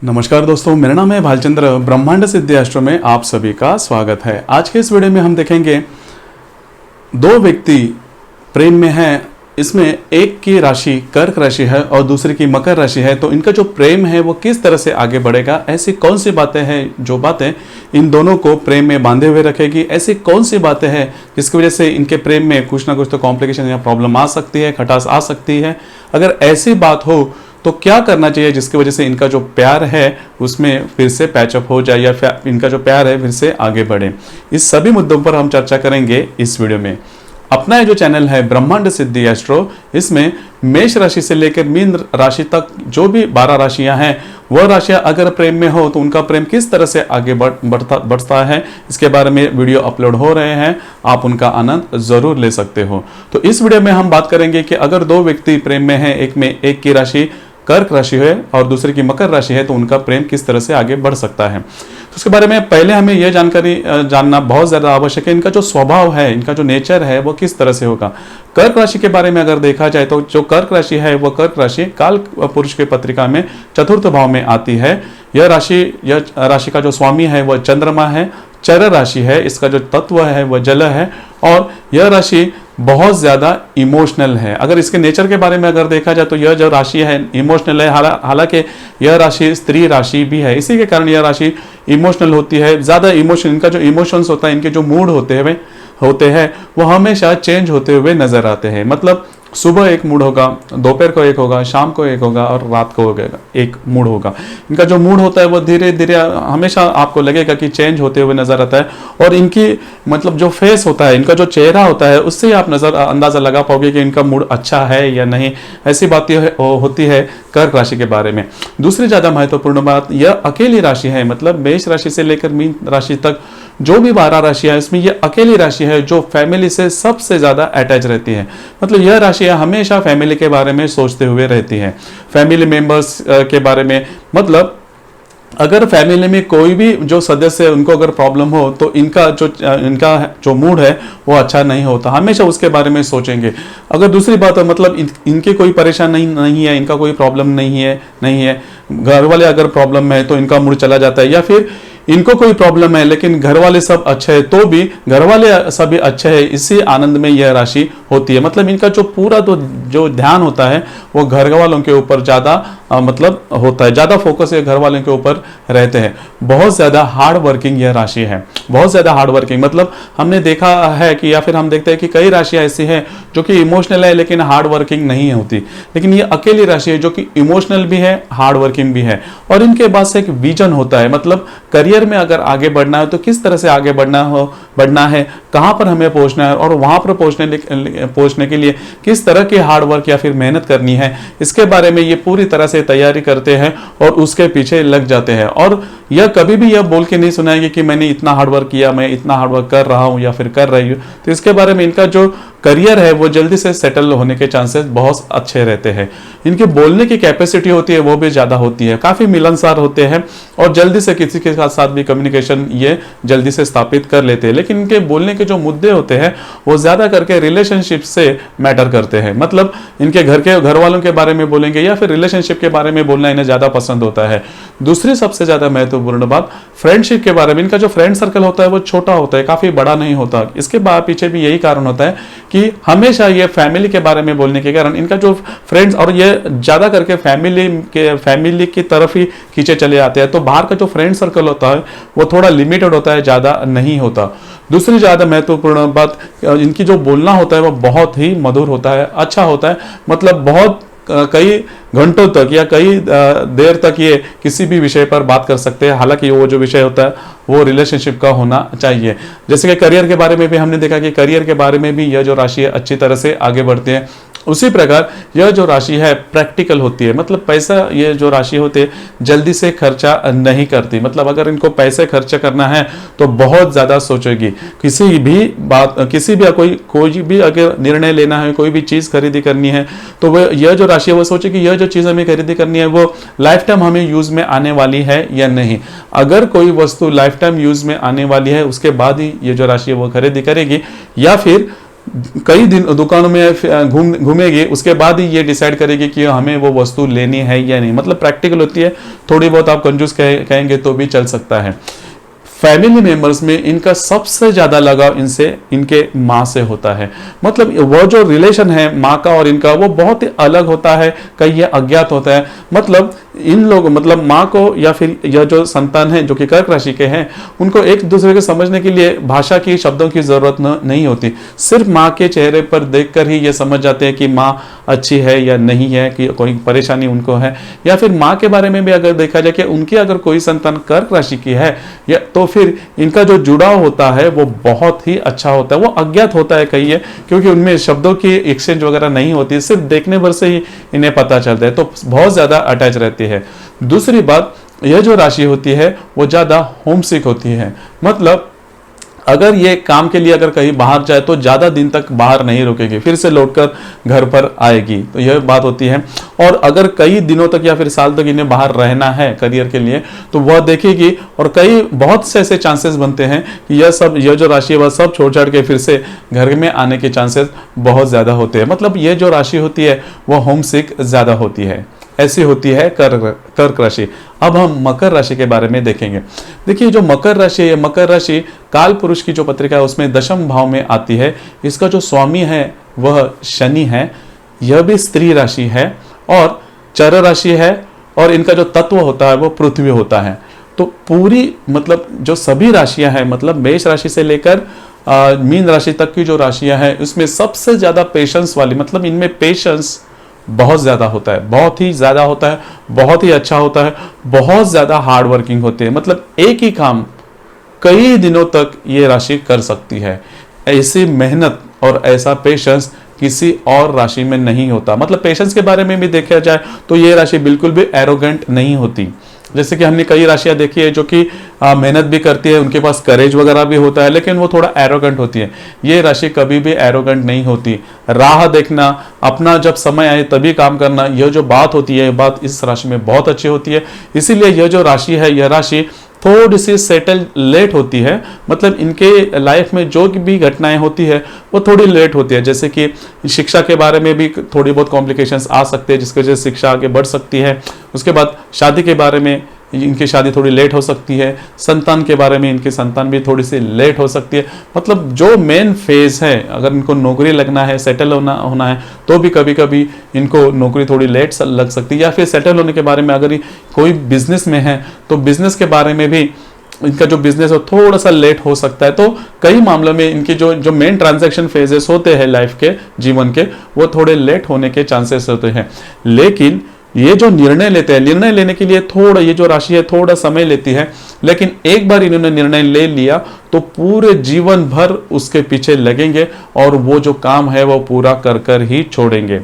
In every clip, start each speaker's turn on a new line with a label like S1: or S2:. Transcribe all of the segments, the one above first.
S1: नमस्कार दोस्तों, मेरा नाम है भालचंद्र। ब्रह्मांड सिद्धि एस्ट्रो में आप सभी का स्वागत है। आज के इस वीडियो में हम देखेंगे दो व्यक्ति प्रेम में हैं। इसमें एक की राशि कर्क राशि है और दूसरी की मकर राशि है, तो इनका जो प्रेम है वो किस तरह से आगे बढ़ेगा। ऐसी कौन सी बातें हैं जो बातें इन दोनों को प्रेम में बांधे हुए रखेगी। ऐसी कौन सी बातें हैं जिसकी वजह से इनके प्रेम में कुछ ना कुछ तो कॉम्प्लिकेशन या प्रॉब्लम आ सकती है, खटास आ सकती है। अगर ऐसी बात हो तो क्या करना चाहिए जिसकी वजह से इनका जो प्यार है उसमें फिर से पैचअप हो जाए या इनका जो प्यार है फिर से आगे बढ़े। इस सभी मुद्दों पर हम चर्चा करेंगे इस वीडियो में। अपना ये जो चैनल है ब्रह्मांड सिद्धि एस्ट्रो, इसमें मेष राशि से लेकर मीन राशि तक जो भी 12 राशियां हैं, वह राशियां अगर प्रेम में हो तो उनका प्रेम किस तरह से आगे बढ़ता है, इसके बारे में वीडियो अपलोड हो रहे हैं। आप उनका आनंद जरूर ले सकते हो। तो इस वीडियो में हम बात करेंगे कि अगर दो व्यक्ति प्रेम में हैं, एक की राशि कर्क राशि है और दूसरे की मकर राशि है, तो उनका प्रेम किस तरह से आगे बढ़ सकता है। तो उसके बारे में पहले हमें यह जानकारी जानना बहुत ज़्यादा आवश्यक है। इनका जो स्वभाव है, इनका जो नेचर है वो किस तरह से होगा। कर्क राशि के बारे में अगर देखा जाए तो जो कर्क राशि है वो कर्क राशि काल पुरुष की पत्रिका में चतुर्थ भाव में आती है। यह राशि का जो स्वामी है वह चंद्रमा है, चर राशि है, इसका जो तत्व है वह जल है और यह राशि बहुत ज़्यादा इमोशनल है। अगर इसके नेचर के बारे में अगर देखा जाए तो यह जो राशि है इमोशनल है। हालांकि यह राशि स्त्री राशि भी है, इसी के कारण यह राशि इमोशनल होती है। ज़्यादा इमोशन, इनका जो इमोशंस होता है, इनके जो मूड होते हैं वो हमेशा चेंज होते हुए नजर आते हैं। मतलब सुबह एक मूड होगा, दोपहर को एक होगा, शाम को एक होगा और रात को एक मूड होगा। इनका जो मूड होता है वो धीरे धीरे हमेशा आपको लगेगा कि चेंज होते हुए नजर आता है। और इनकी मतलब जो फेस होता है, इनका जो चेहरा होता है, उससे आप अंदाजा लगा पाओगे कि इनका मूड अच्छा है या नहीं। ऐसी बातें होती है कर्क राशि के बारे में। दूसरी ज्यादा महत्वपूर्ण बात, यह अकेली राशि है। मतलब मेष राशि से लेकर मीन राशि तक जो भी 12 राशियां, इसमें यह अकेली राशि है जो फैमिली से सबसे ज्यादा अटैच रहती है। मतलब यह राशियां हमेशा फैमिली के बारे में सोचते हुए रहती हैं, फैमिली मेंबर्स के बारे में। मतलब अगर फैमिली में कोई भी जो सदस्य है उनको अगर प्रॉब्लम हो तो इनका जो मूड है वो अच्छा नहीं होता, हमेशा उसके बारे में सोचेंगे। अगर दूसरी बात है, मतलब इनके कोई परेशानी नहीं है, इनका कोई प्रॉब्लम नहीं है, घर वाले अगर प्रॉब्लम है तो इनका मूड चला जाता है। या फिर इनको कोई प्रॉब्लम है लेकिन घर वाले सब अच्छे हैं तो भी घर वाले सभी अच्छे हैं, इसी आनंद में यह राशि होती है। मतलब इनका जो पूरा जो ध्यान होता है वो घर वालों के ऊपर ज़्यादा मतलब होता है, ज़्यादा फोकस ये घर वालों के ऊपर रहते हैं। बहुत ज़्यादा हार्ड वर्किंग यह राशि है, बहुत ज़्यादा हार्ड वर्किंग। मतलब हमने देखा है कि या फिर हम देखते हैं कि कई राशियाँ ऐसी हैं जो कि इमोशनल है लेकिन हार्ड वर्किंग नहीं होती, लेकिन ये अकेली राशि है जो कि इमोशनल भी है, हार्ड वर्किंग भी है। और इनके पास एक विजन होता है। मतलब करियर में अगर आगे बढ़ना है तो किस तरह से आगे बढ़ना है, कहाँ पर हमें पहुंचना है और वहां पर पहुंचने के लिए किस तरह की हार्ड वर्क या फिर मेहनत करनी है, इसके बारे में ये पूरी तरह से तैयारी करते हैं और उसके पीछे लग जाते हैं। और यह कभी भी यह बोल के नहीं सुनाएंगे कि मैंने इतना हार्ड वर्क किया, मैं इतना हार्ड वर्क कर रहा हूं या फिर कर रही हूं। तो इसके बारे में इनका जो करियर है वो जल्दी से सेटल होने के चांसेस बहुत अच्छे रहते हैं। इनके बोलने की कैपेसिटी होती है वो भी ज्यादा होती है, काफी मिलनसार होते हैं और जल्दी से किसी के साथ भी कम्युनिकेशन ये जल्दी से स्थापित कर लेते हैं। लेकिन इनके बोलने के जो मुद्दे होते हैं वो ज्यादा करके रिलेशनशिप से मैटर करते हैं। मतलब इनके घर वालों के बारे में बोलेंगे या फिर रिलेशनशिप के बारे में बोलना इन्हें ज्यादा पसंद होता है। दूसरी सबसे ज्यादा महत्वपूर्ण बात, फ्रेंडशिप के बारे में। इनका जो फ्रेंड सर्कल होता है वो छोटा होता है, काफी बड़ा नहीं होता। इसके पीछे भी यही कारण होता है कि हमेशा ये फैमिली के बारे में बोलने के कारण इनका जो फ्रेंड्स, और ये ज्यादा करके फैमिली की तरफ ही खींचे चले आते हैं। तो बाहर का जो फ्रेंड सर्कल होता है वो थोड़ा लिमिटेड होता है, ज्यादा नहीं होता। दूसरी ज्यादा महत्वपूर्ण बात, इनकी जो बोलना होता है वो बहुत ही मधुर होता है, अच्छा होता है। मतलब बहुत कई घंटों तक या कई देर तक ये किसी भी विषय पर बात कर सकते हैं। हालांकि वो जो विषय होता है वो रिलेशनशिप का होना चाहिए। जैसे कि करियर के बारे में भी हमने देखा कि करियर के बारे में भी यह जो राशि है अच्छी तरह से आगे बढ़ती है। उसी प्रकार यह जो राशि है प्रैक्टिकल होती है। मतलब पैसा, ये जो राशि होती है जल्दी से खर्चा नहीं करती। मतलब अगर इनको पैसे खर्चा करना है तो बहुत ज़्यादा सोचेगी। किसी भी कोई भी अगर निर्णय लेना है, कोई भी चीज़ खरीदी करनी है तो वह यह जो राशि है वो सोचे कि यह जो चीज़ हमें खरीदी करनी है वो लाइफ टाइम हमें यूज़ में आने वाली है या नहीं। अगर कोई वस्तु लाइफ टाइम यूज़ में आने वाली है उसके बाद ही ये जो राशि है वो खरीदी करेगी, या फिर कई दिन दुकानों में घूमेगी, उसके बाद ही ये डिसाइड करेगी कि हमें वो वस्तु लेनी है या नहीं। मतलब प्रैक्टिकल होती है, थोड़ी बहुत आप कंजूस कहेंगे तो भी चल सकता है। फैमिली मेंबर्स में इनका सबसे ज्यादा लगाव इनसे, इनके माँ से होता है। मतलब वो जो रिलेशन है माँ का और इनका, वो बहुत ही अलग होता है, कहीं ये अज्ञात होता है। मतलब इन लोग, मतलब माँ को या फिर यह जो संतान है जो कि कर्क राशि के हैं, उनको एक दूसरे को समझने के लिए भाषा की, शब्दों की जरूरत नहीं होती। सिर्फ माँ के चेहरे पर देखकर ही ये समझ जाते हैं कि माँ अच्छी है या नहीं है, कि कोई परेशानी उनको है। या फिर माँ के बारे में भी अगर देखा जाए कि उनकी अगर कोई संतान कर्क राशि की है, या तो फिर इनका जो जुड़ाव होता है वो बहुत ही अच्छा होता है। वो अज्ञात होता है कहिए, क्योंकि उनमें शब्दों की एक्सचेंज वगैरह नहीं होती, सिर्फ देखने भर से ही इन्हें पता चलता है, तो बहुत ज्यादा अटैच रहती है। दूसरी बात, यह जो राशि होती है वो ज्यादा होमसिक होती है। मतलब अगर ये काम के लिए अगर कहीं बाहर जाए तो ज्यादा दिन तक बाहर नहीं रुकेगी, फिर से लौटकर घर पर आएगी, तो यह बात होती है। और अगर कई दिनों तक या फिर साल तक इन्हें बाहर रहना है करियर के लिए, तो वह देखेगी, और कई बहुत से ऐसे चांसेस बनते हैं कि यह जो राशि है वह सब छोड़ छाड़ के फिर से घर में आने के चांसेस बहुत ज्यादा होते हैं। मतलब यह जो राशि होती है वह होमसिक ज्यादा होती है। ऐसी होती है कर्क राशि। अब हम मकर राशि के बारे में देखेंगे। देखिए, जो मकर राशि है, मकर राशि काल पुरुष की जो पत्रिका है उसमें दशम भाव में आती है। इसका जो स्वामी है वह शनि है। यह भी स्त्री राशि है और चर राशि है, और इनका जो तत्व होता है वो पृथ्वी होता है। तो पूरी, मतलब जो सभी राशियां हैं, मतलब मेष राशि से लेकर मीन राशि तक की जो राशियां हैं, उसमें सबसे ज्यादा पेशेंस वाली, मतलब इनमें पेशेंस बहुत ज्यादा होता है, बहुत ही ज्यादा होता है, बहुत ही अच्छा होता है, बहुत ज्यादा हार्ड वर्किंग होते हैं। मतलब एक ही काम कई दिनों तक ये राशि कर सकती है। ऐसी मेहनत और ऐसा पेशेंस किसी और राशि में नहीं होता। मतलब पेशेंस के बारे में भी देखा जाए तो ये राशि बिल्कुल भी एरोगेंट नहीं होती। जैसे कि हमने कई राशियां देखी है जो कि मेहनत भी करती है, उनके पास करेज वगैरह भी होता है, लेकिन वो थोड़ा एरोगेंट होती है। ये राशि कभी भी एरोगेंट नहीं होती। राह देखना, अपना जब समय आए तभी काम करना, यह जो बात होती है, बात इस राशि में बहुत अच्छी होती है। इसीलिए यह जो राशि है, यह राशि थोड़ी सी सेटल लेट होती है। मतलब इनके लाइफ में जो भी घटनाएं होती है वो थोड़ी लेट होती है। जैसे कि शिक्षा के बारे में भी थोड़ी बहुत कॉम्प्लिकेशंस आ सकते हैं, जिसकी वजह से शिक्षा आगे बढ़ सकती है। उसके बाद शादी के बारे में इनकी शादी थोड़ी लेट हो सकती है। संतान के बारे में इनकी संतान भी थोड़ी सी लेट हो सकती है। मतलब जो मेन फेज है, अगर इनको नौकरी लगना है, सेटल होना है, तो भी कभी कभी इनको नौकरी थोड़ी लेट लग सकती है। या फिर सेटल होने के बारे में, अगर कोई बिजनेस में है तो बिजनेस के बारे में भी इनका जो बिजनेस है थोड़ा सा लेट हो सकता है। तो कई मामलों में इनके जो मेन ट्रांजैक्शन फेजेस होते हैं लाइफ के, जीवन के, वो थोड़े लेट होने के चांसेस होते हैं। लेकिन ये जो निर्णय लेते हैं, निर्णय लेने के लिए थोड़ा, ये जो राशि है थोड़ा समय लेती है, लेकिन एक बार इन्होंने निर्णय ले लिया तो पूरे जीवन भर उसके पीछे लगेंगे और वो जो काम है वो पूरा कर कर ही छोड़ेंगे।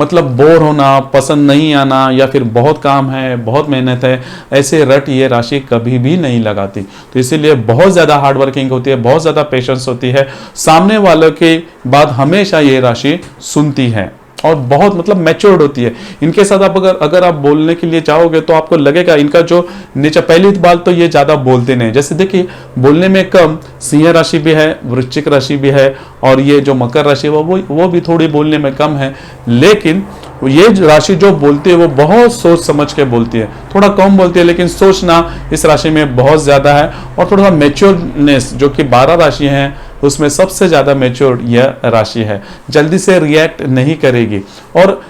S1: मतलब बोर होना, पसंद नहीं आना, या फिर बहुत काम है, बहुत मेहनत है, ऐसे रट ये राशि कभी भी नहीं लगाती। तो इसीलिए बहुत ज्यादा हार्ड वर्किंग होती है, बहुत ज्यादा पेशेंस होती है। सामने वालों की बात हमेशा ये राशि सुनती है और बहुत, मतलब मैच्योर्ड होती है। इनके साथ आप अगर आप बोलने के लिए चाहोगे तो आपको लगेगा इनका जो नेचर, पहली बात तो ये ज्यादा बोलते नहीं। जैसे देखिए, बोलने में कम सिंह राशि भी है, वृश्चिक राशि भी है, और ये जो मकर राशि है वो भी थोड़ी बोलने में कम है। लेकिन ये राशि जो बोलती है वो बहुत सोच समझ के बोलती है। थोड़ा कम बोलती है लेकिन सोचना इस राशि में बहुत ज्यादा है। और थोड़ा मैच्योरनेस, जो कि 12 राशि हैं उसमें सबसे ज्यादा मैच्योर यह राशि है, जल्दी से रिएक्ट नहीं करेगी। और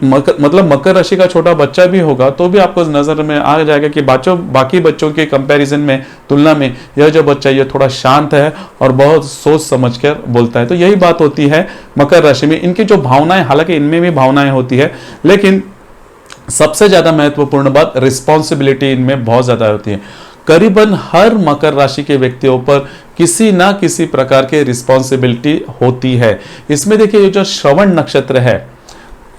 S1: मतलब मकर राशि का छोटा बच्चा भी होगा तो भी आपको नजर में आ जाएगा कि बाकी बच्चों के कंपैरिजन में, तुलना में, यह जो बच्चा ये थोड़ा शांत है और बहुत सोच समझ कर बोलता है। तो यही बात होती है मकर राशि में। इनकी जो भावनाएं, हालांकि इनमें भी भावनाएं होती है, लेकिन सबसे ज्यादा महत्वपूर्ण बात रिस्पॉन्सिबिलिटी इनमें बहुत ज्यादा होती है। करीबन हर मकर राशि के व्यक्तियों पर किसी ना किसी प्रकार की रिस्पॉन्सिबिलिटी होती है। इसमें देखिए, ये जो श्रवण नक्षत्र है,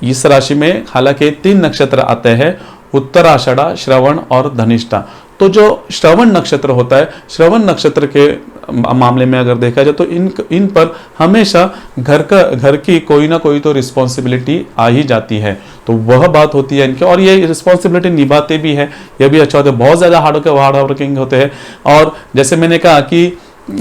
S1: इस राशि में हालांकि 3 नक्षत्र आते हैं, उत्तराषाढ़ा, श्रवण और धनिष्ठा। तो जो श्रवण नक्षत्र होता है, श्रवण नक्षत्र के मामले में अगर देखा जाए तो इन पर हमेशा घर की कोई ना कोई तो रिस्पॉन्सिबिलिटी आ ही जाती है। तो वह बात होती है इनके, और ये रिस्पॉन्सिबिलिटी निभाते भी है, यह भी अच्छा होता है। बहुत ज्यादा हार्ड वर्किंग होते हैं। और जैसे मैंने कहा कि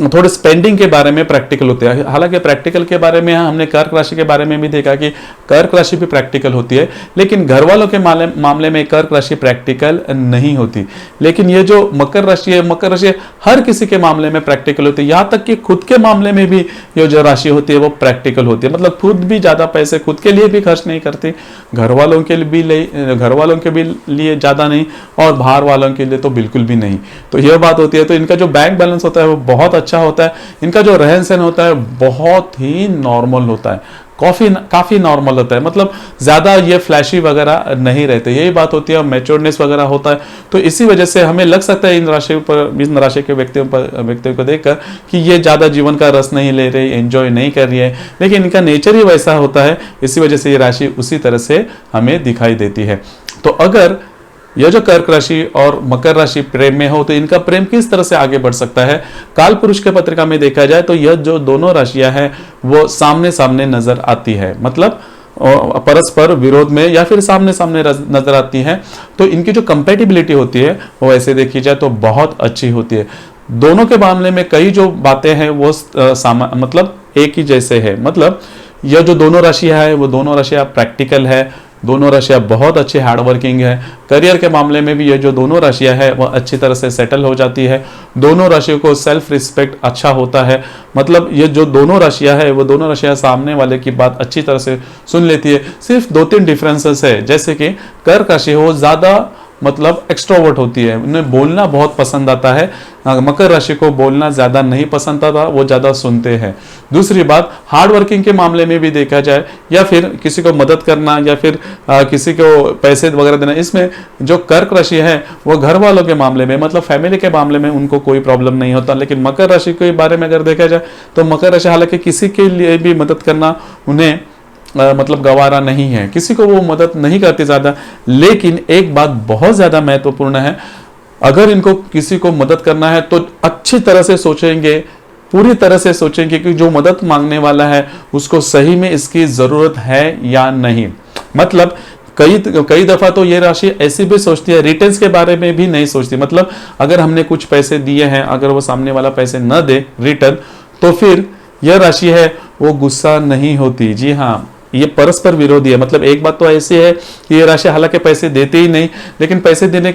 S1: थोड़े स्पेंडिंग के बारे में प्रैक्टिकल होते हैं। हालांकि प्रैक्टिकल के बारे में हमने कर्क राशि के बारे में भी देखा कि कर्क राशि भी प्रैक्टिकल होती है, लेकिन घर वालों के मामले में कर्क राशि प्रैक्टिकल नहीं होती। लेकिन ये जो मकर राशि है, मकर राशि हर किसी के मामले में प्रैक्टिकल होती है, यहाँ तक कि खुद के मामले में भी ये जो राशि होती है वो प्रैक्टिकल होती है। मतलब खुद भी ज्यादा पैसे खुद के लिए भी खर्च नहीं करती, घर वालों के भी लिए ज्यादा नहीं, और बाहर वालों के लिए तो बिल्कुल भी नहीं। तो यह बात होती है। तो इनका जो बैंक बैलेंस होता है वो बहुत अच्छा होता है। इनका जो रहन सहन होता है बहुत ही नॉर्मल होता है, काफी नॉर्मल होता है। मतलब ज्यादा ये फ्लैशी वगैरह नहीं रहते, यही बात होती है। मैच्योरनेस वगैरह होता है। तो इसी वजह से हमें लग सकता है इन राशि के व्यक्तियों को देखकर कि ये ज्यादा जीवन का रस नहीं ले रही, एंजॉय नहीं कर रही है, लेकिन इनका नेचर ही वैसा होता है। इसी वजह से ये राशि उसी तरह से हमें दिखाई देती है। तो अगर यह जो कर्क राशि और मकर राशि प्रेम में हो तो इनका प्रेम किस तरह से आगे बढ़ सकता है। काल पुरुष के पत्रिका में देखा जाए तो यह जो दोनों राशियां हैं वो सामने सामने नजर आती है, मतलब परस्पर विरोध में या फिर सामने सामने नजर आती है। तो इनकी जो कंपेटिबिलिटी होती है वो ऐसे देखी जाए तो बहुत अच्छी होती है। दोनों के मामले में कई जो बातें हैं वो मतलब एक ही जैसे है। मतलब यह जो दोनों राशियां है वो दोनों राशियां प्रैक्टिकल है, दोनों राशियां बहुत अच्छे हार्ड वर्किंग है। करियर के मामले में भी ये जो दोनों राशियां है वह अच्छी तरह से सेटल हो जाती है। दोनों राशियों को सेल्फ रिस्पेक्ट अच्छा होता है। मतलब ये जो दोनों राशियां है वो दोनों राशियां सामने वाले की बात अच्छी तरह से सुन लेती है। सिर्फ 2-3 डिफरेंसेस है, जैसे कि कर्क राशि वो ज्यादा मतलब एक्सट्रोवर्ट होती है, उन्हें बोलना बहुत पसंद आता है। मकर राशि को बोलना ज्यादा नहीं पसंद आता, वो ज्यादा सुनते हैं। दूसरी बात, हार्ड वर्किंग के मामले में भी देखा जाए या फिर किसी को मदद करना या फिर किसी को पैसे वगैरह देना, इसमें जो कर्क राशि है वो घर वालों के मामले में मतलब फैमिली के मामले में उनको कोई प्रॉब्लम नहीं होता। लेकिन मकर राशि के बारे में अगर देखा जाए तो मकर राशि हालांकि किसी के लिए भी मदद करना उन्हें मतलब गवारा नहीं है, किसी को वो मदद नहीं करती ज्यादा। लेकिन एक बात बहुत ज्यादा महत्वपूर्ण है, अगर इनको किसी को मदद करना है तो अच्छी तरह से सोचेंगे, पूरी तरह से सोचेंगे कि जो मदद मांगने वाला है उसको सही में इसकी जरूरत है या नहीं। मतलब कई दफा तो ये राशि ऐसी भी सोचती है, रिटर्न्स के बारे में भी नहीं सोचती। मतलब अगर हमने कुछ पैसे दिए हैं, अगर वो सामने वाला पैसे न दे रिटर्न, तो फिर यह राशि है वो गुस्सा नहीं होती। जी हाँ, ये परस्पर विरोधी है। मतलब एक बात तो ऐसी है कि ये राशि हालांकि पैसे देते ही नहीं, लेकिन पैसे देने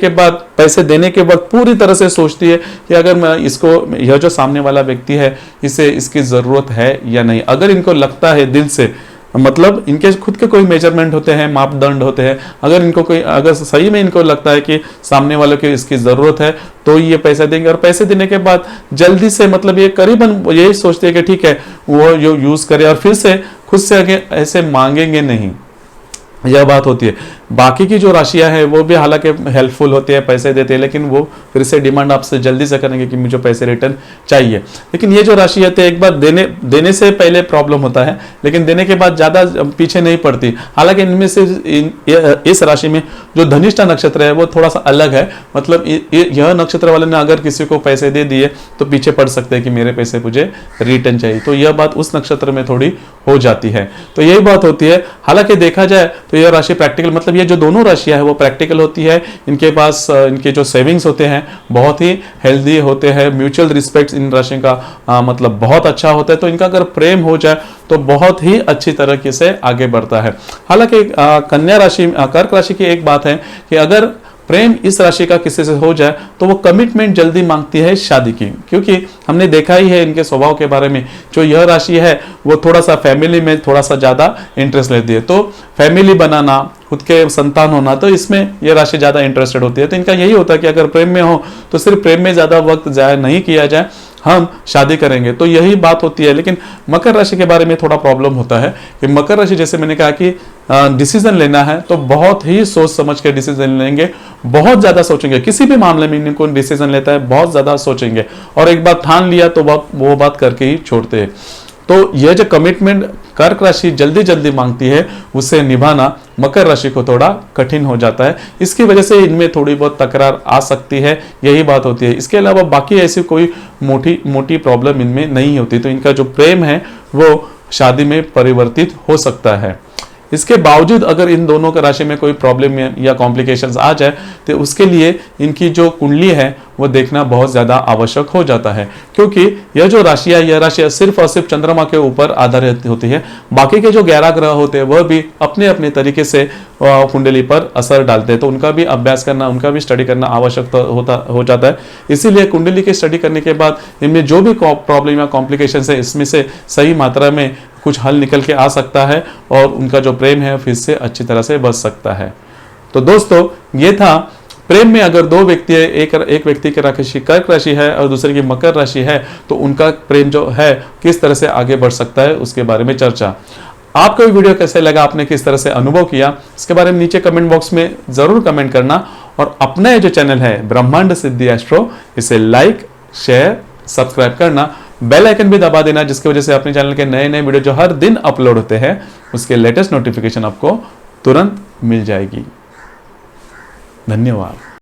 S1: के वक्त पूरी तरह से सोचती है कि अगर मैं इसको, यह जो सामने वाला व्यक्ति है, इसे इसकी जरूरत है या नहीं। अगर इनको लगता है दिल से, मतलब इनके खुद के कोई मेजरमेंट होते हैं, मापदंड होते हैं, अगर सही में इनको लगता है कि सामने वाले को इसकी जरूरत है तो ये पैसा देंगे। और पैसे देने के बाद जल्दी से मतलब ये करीबन यही सोचते हैं कि ठीक है वो जो यूज करे, और फिर से खुद से आगे ऐसे मांगेंगे नहीं, यह बात होती है। बाकी की जो राशियां हैं वो भी हालांकि हेल्पफुल होती है, पैसे देते हैं, लेकिन वो फिर से डिमांड आपसे जल्दी से करेंगे कि मुझे पैसे रिटर्न चाहिए। लेकिन ये जो राशि है एक बार देने से पहले प्रॉब्लम होता है, लेकिन देने के बाद ज्यादा पीछे नहीं पड़ती। हालांकि इनमें से इस राशि में जो धनिष्ठा नक्षत्र है वो थोड़ा सा अलग है। मतलब यह नक्षत्र वाले ने अगर किसी को पैसे दे दिए तो पीछे पड़ सकते हैं कि मेरे पैसे मुझे रिटर्न चाहिए, तो यह बात उस नक्षत्र में थोड़ी हो जाती है। तो यही बात होती है। हालांकि देखा जाए तो यह राशि प्रैक्टिकल, मतलब ये जो दोनों राशियां है वो प्रैक्टिकल होती है। इनके पास इनके जो सेविंग्स होते हैं बहुत ही हेल्दी होते हैं। म्यूचुअल रिस्पेक्ट इन राशि का मतलब बहुत अच्छा होता है। तो इनका अगर प्रेम हो जाए तो बहुत ही अच्छी तरीके से आगे बढ़ता है। हालांकि कन्या राशि, कर्क राशि की एक बात है कि अगर प्रेम इस राशि का किसी से हो जाए तो वो कमिटमेंट जल्दी मांगती है शादी की, क्योंकि हमने देखा ही है इनके स्वभाव के बारे में। जो यह राशि है वो थोड़ा सा फैमिली में थोड़ा सा ज्यादा इंटरेस्ट लेती है। तो फैमिली बनाना, खुद के संतान होना, तो इसमें यह राशि ज्यादा इंटरेस्टेड होती है। तो इनका यही होता है कि अगर प्रेम में हो तो सिर्फ प्रेम में ज्यादा वक्त जाया नहीं किया जाए, हम शादी करेंगे, तो यही बात होती है। लेकिन मकर राशि के बारे में थोड़ा प्रॉब्लम होता है कि मकर राशि, जैसे मैंने कहा कि डिसीजन लेना है तो बहुत ही सोच समझ के डिसीजन लेंगे, बहुत ज्यादा सोचेंगे। किसी भी मामले में इनको डिसीजन लेता है बहुत ज्यादा सोचेंगे, और एक बार ठान लिया तो वो बात करके ही छोड़ते हैं। तो यह जो कमिटमेंट कर्क राशि जल्दी जल्दी मांगती है उसे निभाना मकर राशि को थोड़ा कठिन हो जाता है। इसकी वजह से इनमें थोड़ी बहुत तकरार आ सकती है, यही बात होती है। इसके अलावा बाकी ऐसी कोई मोटी प्रॉब्लम इनमें नहीं होती। तो इनका जो प्रेम है वो शादी में परिवर्तित हो सकता है। इसके बावजूद अगर इन दोनों का राशि में कोई प्रॉब्लम या कॉम्प्लिकेशंस आ जाए तो उसके लिए इनकी जो कुंडली है वो देखना बहुत ज्यादा आवश्यक हो जाता है, क्योंकि यह जो राशियां, यह राशियां सिर्फ और सिर्फ चंद्रमा के ऊपर आधारित होती है। बाकी के जो 11 ग्रह होते हैं वह भी अपने अपने तरीके से कुंडली पर असर डालते हैं, तो उनका भी अभ्यास करना, उनका भी स्टडी करना आवश्यक हो जाता है। इसीलिए कुंडली की स्टडी करने के बाद इनमें जो भी प्रॉब्लम या कॉम्प्लिकेशन है, इसमें से सही मात्रा में कुछ हल निकल के आ सकता है और उनका जो प्रेम है फिर से अच्छी तरह से बच सकता है। तो दोस्तों, ये था प्रेम में अगर दो व्यक्ति है, एक व्यक्ति की राशि कर्क राशि है और दूसरे की मकर राशि है, तो उनका प्रेम जो है किस तरह से आगे बढ़ सकता है उसके बारे में चर्चा। आपको ये वीडियो कैसे लगा, आपने किस तरह से अनुभव किया, इसके बारे में नीचे कमेंट बॉक्स में जरूर कमेंट करना। और अपना ये जो चैनल है ब्रह्मांड सिद्धि एस्ट्रो, इसे लाइक, शेयर, सब्सक्राइब करना, बेल आइकन भी दबा देना, जिसकी वजह से अपने चैनल के नए नए वीडियो जो हर दिन अपलोड होते हैं उसके लेटेस्ट नोटिफिकेशन आपको तुरंत मिल जाएगी। धन्यवाद।